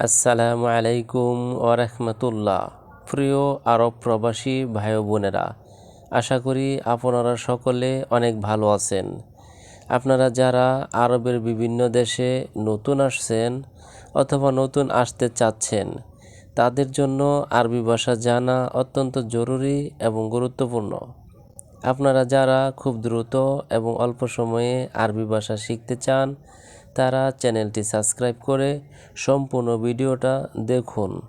আসসালামু আলাইকুম ওরহমতুল্লাহ। প্রিয় আরব প্রবাসী ভাই বোনেরা, আশা করি আপনারা সকলে অনেক ভালো আছেন। আপনারা যারা আরবের বিভিন্ন দেশে নতুন আসছেন অথবা নতুন আসতে চাচ্ছেন, তাদের জন্য আরবি ভাষা জানা অত্যন্ত জরুরি এবং গুরুত্বপূর্ণ। আপনারা যারা খুব দ্রুত এবং অল্প সময়ে আরবি ভাষা শিখতে চান, তারা চ্যানেলটি সাবস্ক্রাইব করে সম্পূর্ণ ভিডিওটা দেখুন।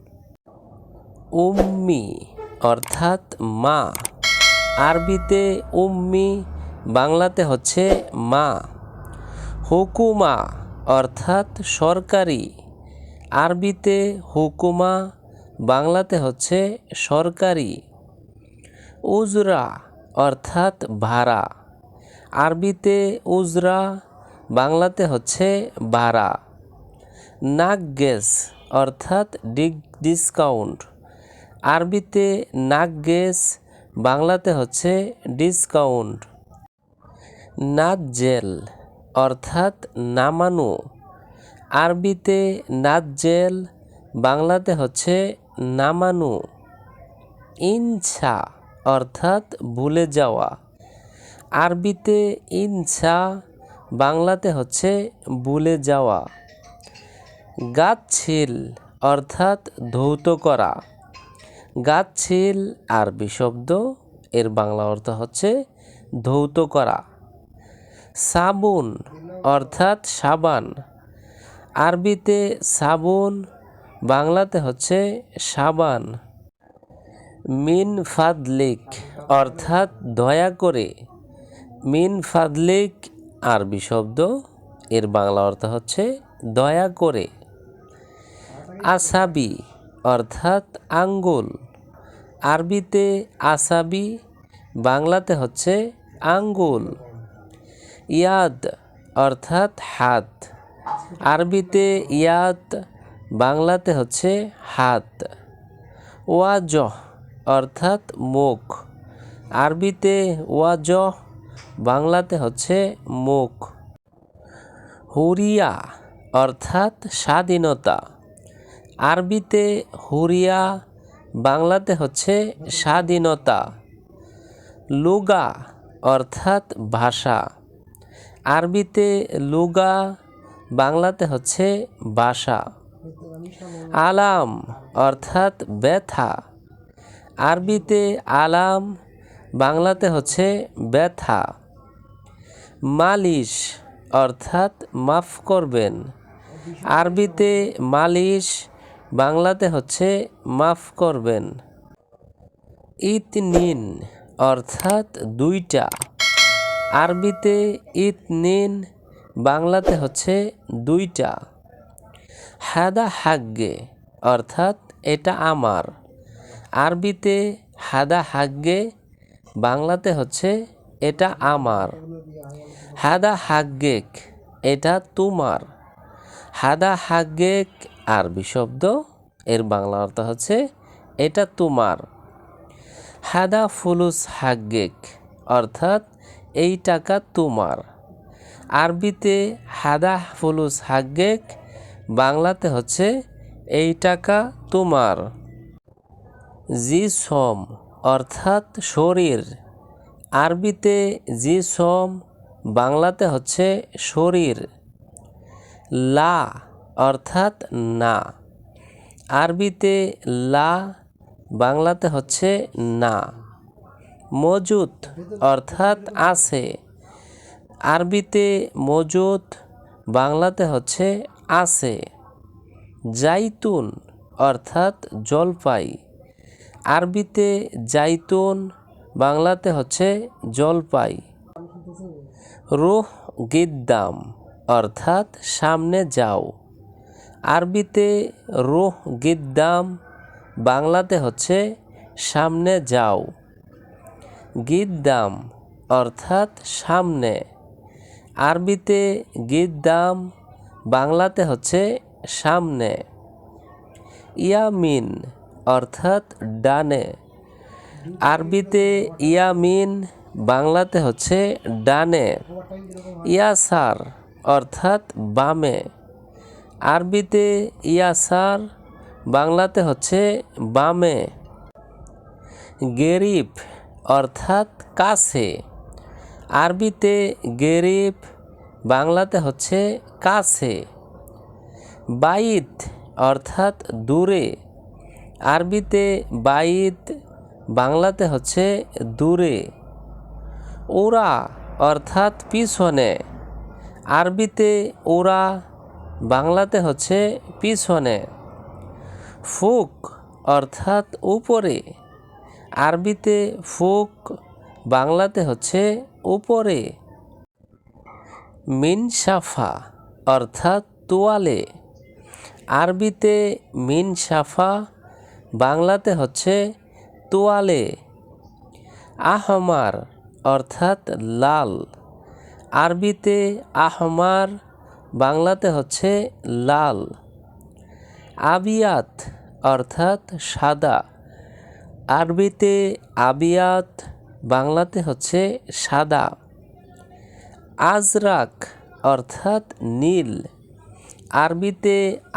উম্মি অর্থাৎ মা। আরবিতে উম্মি, বাংলাতে হচ্ছে মা। হুকুমা অর্থাৎ সরকারি। আরবিতে হুকুমা, বাংলাতে হচ্ছে সরকারি। উজরা অর্থাৎ ভাড়া। আরবিতে উজরা, বাংলাতে হচ্ছে ভাড়া। নাগগেস অর্থাৎ ডিসকাউন্ট। আরবিতে নাগগেস, বাংলাতে হচ্ছে ডিসকাউন্ট। নাজ্জেল অর্থাৎ নামানো। আরবিতে নাজ্জেল, বাংলাতে হচ্ছে নামানো। ইনসা অর্থাৎ ভুলে যাওয়া। আরবিতে ইনসা, বাংলাতে হচ্ছে ভুলে যাওয়া। গাচ্ছিল অর্থাৎ ধৌত করা। গাচ্ছিল আরবি শব্দ, এর বাংলা অর্থ হচ্ছে ধৌত করা। সাবুন অর্থাৎ সাবান। আরবিতে সাবুন, বাংলাতে হচ্ছে সাবান। মিন ফাদলিক অর্থাৎ দয়া করে। মিন ফাদলিক আরবি শব্দ, এর বাংলা অর্থ হচ্ছে দয়া করে। আসাবি অর্থাৎ আঙ্গুল। আরবিতে আসাবি, বাংলাতে হচ্ছে আঙ্গুল। ইয়াদ অর্থাৎ হাত। আরবিতে ইয়াদ, বাংলাতে হচ্ছে হাত। ওয়াজহ অর্থাৎ মুখ। আরবিতে ওয়াজহ, বাংলাতে হচ্ছে মুখ। হুরিয়া অর্থাৎ স্বাধীনতা। আরবিতে হুরিয়া, বাংলাতে হচ্ছে স্বাধীনতা। লুগা অর্থাৎ ভাষা। আরবিতে লুগা, বাংলাতে হচ্ছে ভাষা। আলাম অর্থাৎ ব্যথা। আরবিতে আলাম, বাংলাতে হচ্ছে ব্যথা। মালিশ অর্থাৎ মাফ করবেন। আরবিতে মালিশ, বাংলাতে হচ্ছে মাফ করবেন। ইতনিন অর্থাৎ দুইটা। আরবিতে ইতনিন, বাংলাতে হচ্ছে দুইটা। হাদা হাগ্গে অর্থাৎ এটা আমার। আরবিতে হাদা হাগ্গে, বাংলাতে হচ্ছে এটা আমার। হাদা হাগ্গেক এটা তোমার। হাদা হাগ্গেক আরবি শব্দ, এর বাংলা অর্থ হচ্ছে এটা তোমার। হাদা ফুলুস হাগ্গেক অর্থাৎ এই টাকা তোমার। আরবিতে হাদা ফুলুস হাগ্গেক, বাংলাতে হচ্ছে এই টাকা তোমার। জিসম অর্থাৎ শরীর। আরবিতে জিসম, বাংলাতে হচ্ছে শরীর। লা অর্থাৎ না। আরবিতে লা, বাংলাতে হচ্ছে না। মজুদ অর্থাৎ আছে। আরবিতে মজুদ, বাংলাতে হচ্ছে আছে। জাইতুন অর্থাৎ জলপাই। আরবিতে জাইতুন, বাংলাতে হচ্ছে জলপাই। রুহ গিদ্দাম অর্থাৎ সামনে যাও। আরবিতে রুহ গিদ্দাম, বাংলাতে হচ্ছে সামনে যাও। গিদ্দাম অর্থাৎ সামনে। আরবিতে গিদ্দাম, বাংলাতে হচ্ছে সামনে। ইয়ামিন অর্থাৎ ডানে। আরবিতে ইয়ামিন, বাংলাতে হচ্ছে ডানে। ইয়াসার অর্থাৎ বামে। আরবিতে ইয়াসার বাংলাতে হচ্ছে বামে। গেরিব অর্থাৎ কাছে, আরবিতে গেরিব বাংলাতে হচ্ছে কাছে। বাইত অর্থাৎ দূরে, আরবিতে বাইত বাংলাতে হচ্ছে দূরে। ওরা অর্থাৎ পিছনে, আরবিতে ওরা বাংলাতে হচ্ছে পিছনে। ফুক অর্থাৎ উপরে, আরবিতে ফুক বাংলাতে হচ্ছে উপরে। মিনসাফা অর্থাৎ তোয়ালে, আরবিতে মিনসাফা বাংলাতে হচ্ছে তোয়ালে। আহমার অর্থাৎ লাল, আরবিতে আহমার বাংলাতে হচ্ছে লাল। আবিয়াত অর্থাৎ সাদা, আরবিতে আবিয়াত বাংলাতে হচ্ছে সাদা। আজরাক অর্থাৎ নীল, আরবিতে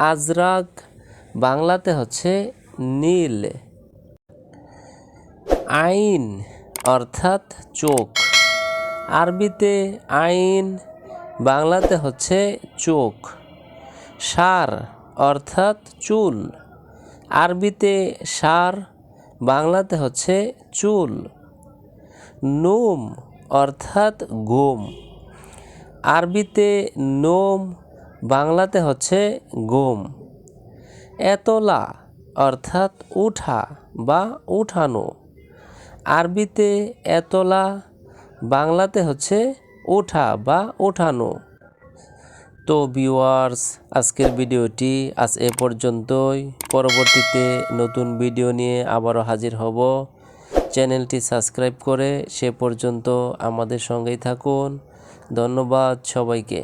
আজরাক বাংলাতে হচ্ছে নীল। আইন অর্থাৎ চোখ, আরবিতে আইন বাংলাতে হচ্ছে চোখ। সার অর্থাৎ চুল, আরবিতে সার বাংলাতে হচ্ছে চুল। নোম অর্থাৎ ঘুম, আরবিতে নোম বাংলাতে হচ্ছে ঘুম। এতলা অর্থাৎ উঠা বা উঠানো, আরবিতে এতলা বাংলাতে হচ্ছে ওঠা বা ওঠানো। তো ভিউয়ার্স, আজকের ভিডিওটি আজ এ পর্যন্তই। পরবর্তীতে নতুন ভিডিও নিয়ে আবারও হাজির হব। চ্যানেলটি সাবস্ক্রাইব করে সে পর্যন্ত আমাদের সঙ্গেই থাকুন। ধন্যবাদ সবাইকে।